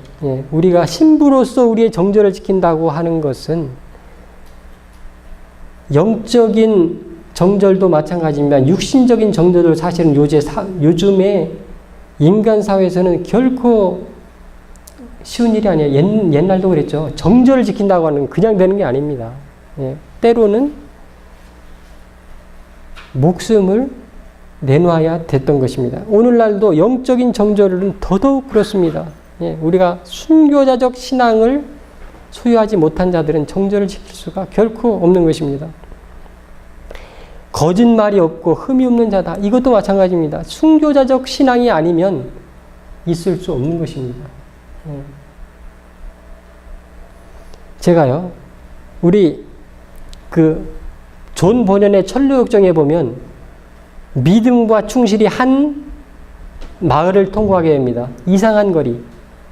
우리가 신부로서 우리의 정절을 지킨다고 하는 것은 영적인 정절도 마찬가지입니다. 육신적인 정절도 사실은 요즘에 인간 사회에서는 결코 쉬운 일이 아니에요. 옛날도 그랬죠. 정절을 지킨다고 하는 건 그냥 되는 게 아닙니다. 때로는 목숨을 내놓아야 됐던 것입니다. 오늘날도 영적인 정절은 더더욱 그렇습니다. 우리가 순교자적 신앙을 소유하지 못한 자들은 정절을 지킬 수가 결코 없는 것입니다. 거짓말이 없고 흠이 없는 자다. 이것도 마찬가지입니다. 순교자적 신앙이 아니면 있을 수 없는 것입니다. 제가요, 우리 존 버년의 천루역정에 보면 믿음과 충실이 한 마을을 통과하게 됩니다. 이상한 거리.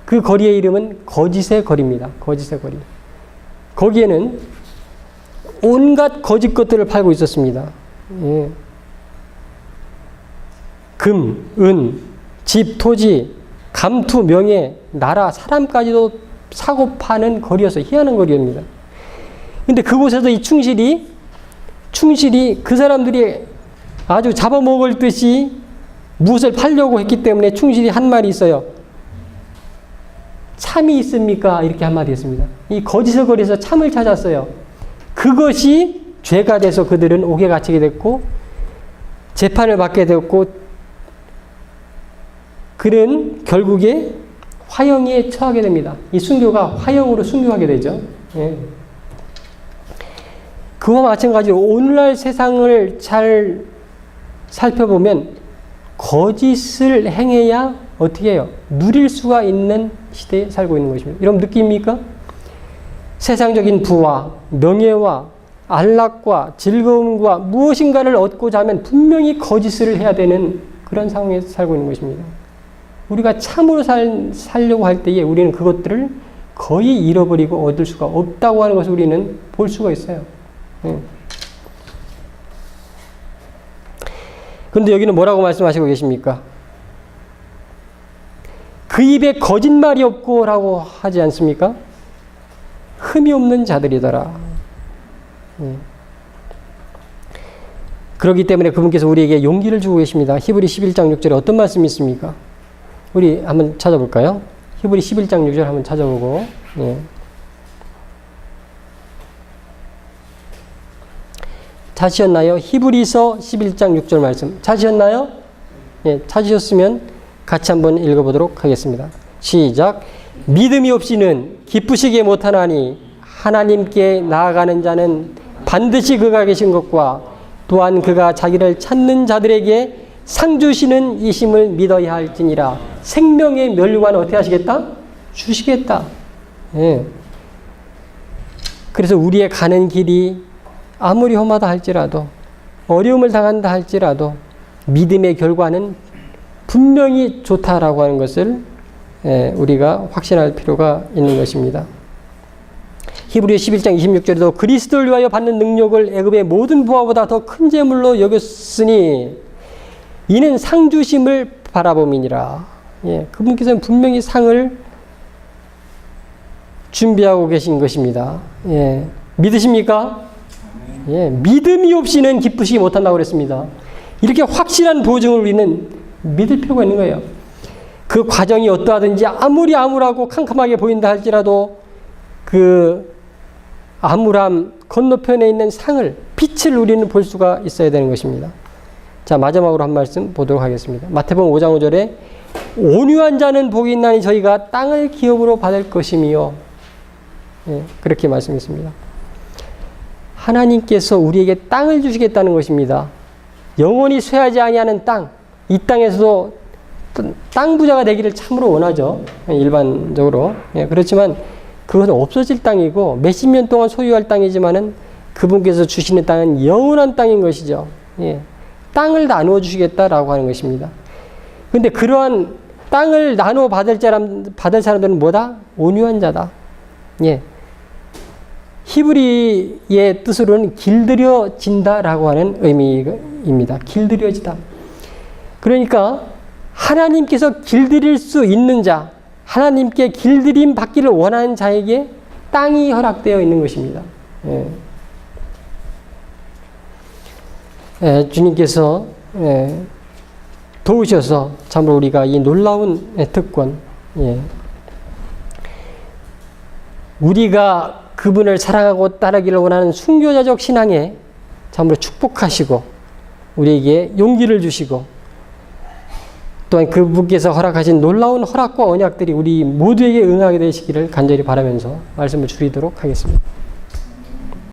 그 거리의 이름은 거짓의 거리입니다. 거짓의 거리. 거기에는 온갖 거짓 것들을 팔고 있었습니다. 금, 은, 집, 토지, 감투, 명예, 나라, 사람까지도 사고 파는 거리여서 희한한 거리입니다. 근데 그곳에서 이 충실이 그 사람들이 아주 잡아먹을 듯이 무엇을 팔려고 했기 때문에 충실이 한 말이 있어요. 참이 있습니까? 이렇게 한마디 했습니다. 이 거짓을 거리서 참을 찾았어요. 그것이 죄가 돼서 그들은 옥에 갇히게 됐고 재판을 받게 되었고 그는 결국에 화형에 처하게 됩니다. 이 순교가 화형으로 순교하게 되죠. 예. 그와 마찬가지로 오늘날 세상을 잘 살펴보면 거짓을 행해야 어떻게 해요? 누릴 수가 있는 시대에 살고 있는 것입니다. 여러분 느낍니까? 세상적인 부와 명예와 안락과 즐거움과 무엇인가를 얻고자 하면 분명히 거짓을 해야 되는 그런 상황에서 살고 있는 것입니다. 우리가 참으로 살려고 할 때에 우리는 그것들을 거의 잃어버리고 얻을 수가 없다고 하는 것을 우리는 볼 수가 있어요. 그런데 여기는 뭐라고 말씀하시고 계십니까? 그 입에 거짓말이 없고 라고 하지 않습니까? 흠이 없는 자들이더라. 그렇기 때문에 그분께서 우리에게 용기를 주고 계십니다. 히브리 11장 6절에 어떤 말씀이 있습니까? 우리 한번 찾아볼까요? 히브리 11장 6절 한번 찾아보고 찾으셨나요? 히브리서 11장 6절 말씀 찾으셨나요? 찾으셨으면 같이 한번 읽어보도록 하겠습니다. 시작. 믿음이 없이는 기쁘시게 못하나니 하나님께 나아가는 자는 반드시 그가 계신 것과 또한 그가 자기를 찾는 자들에게 상 주시는 이심을 믿어야 할지니라. 생명의 면류관을 어떻게 하시겠다? 주시겠다. 그래서 우리의 가는 길이 아무리 험하다 할지라도 어려움을 당한다 할지라도 믿음의 결과는 분명히 좋다라고 하는 것을 우리가 확신할 필요가 있는 것입니다. 히브리 11장 26절에도 그리스도를 위하여 받는 능력을 애굽의 모든 부하보다 더 큰 재물로 여겼으니 이는 상 주심을 바라봄이니라. 그분께서는 분명히 상을 준비하고 계신 것입니다. 믿으십니까? 믿음이 없이는 기쁘시지 못한다고 그랬습니다. 이렇게 확실한 보증을 우리는 믿을 필요가 있는 거예요. 그 과정이 어떠하든지 아무리 암울하고 캄캄하게 보인다 할지라도 그 암울함 건너편에 있는 상을, 빛을 우리는 볼 수가 있어야 되는 것입니다. 자, 마지막으로 한 말씀 보도록 하겠습니다. 마태복음 5장 5절에 온유한 자는 복이 있나니 저희가 땅을 기업으로 받을 것이며 그렇게 말씀했습니다. 하나님께서 우리에게 땅을 주시겠다는 것입니다. 영원히 쇠하지 아니하는 땅, 이 땅에서도 땅 부자가 되기를 참으로 원하죠. 일반적으로. 그렇지만 그것은 없어질 땅이고 몇십 년 동안 소유할 땅이지만은 그분께서 주시는 땅은 영원한 땅인 것이죠. 땅을 나누어 주시겠다라고 하는 것입니다. 그런데 그러한 땅을 나누어 받을 사람들은 뭐다? 온유한 자다. 히브리의 뜻으로는 길들여진다라고 하는 의미입니다. 길들여지다. 그러니까 하나님께서 길들일 수 있는 자, 하나님께 길들임 받기를 원하는 자에게 땅이 허락되어 있는 것입니다. 주님께서 도우셔서 참으로 우리가 이 놀라운 특권, 우리가 그분을 사랑하고 따르기를 원하는 순교자적 신앙에 참으로 축복하시고 우리에게 용기를 주시고 또한 그분께서 허락하신 놀라운 허락과 언약들이 우리 모두에게 응하게 되시기를 간절히 바라면서 말씀을 줄이도록 하겠습니다.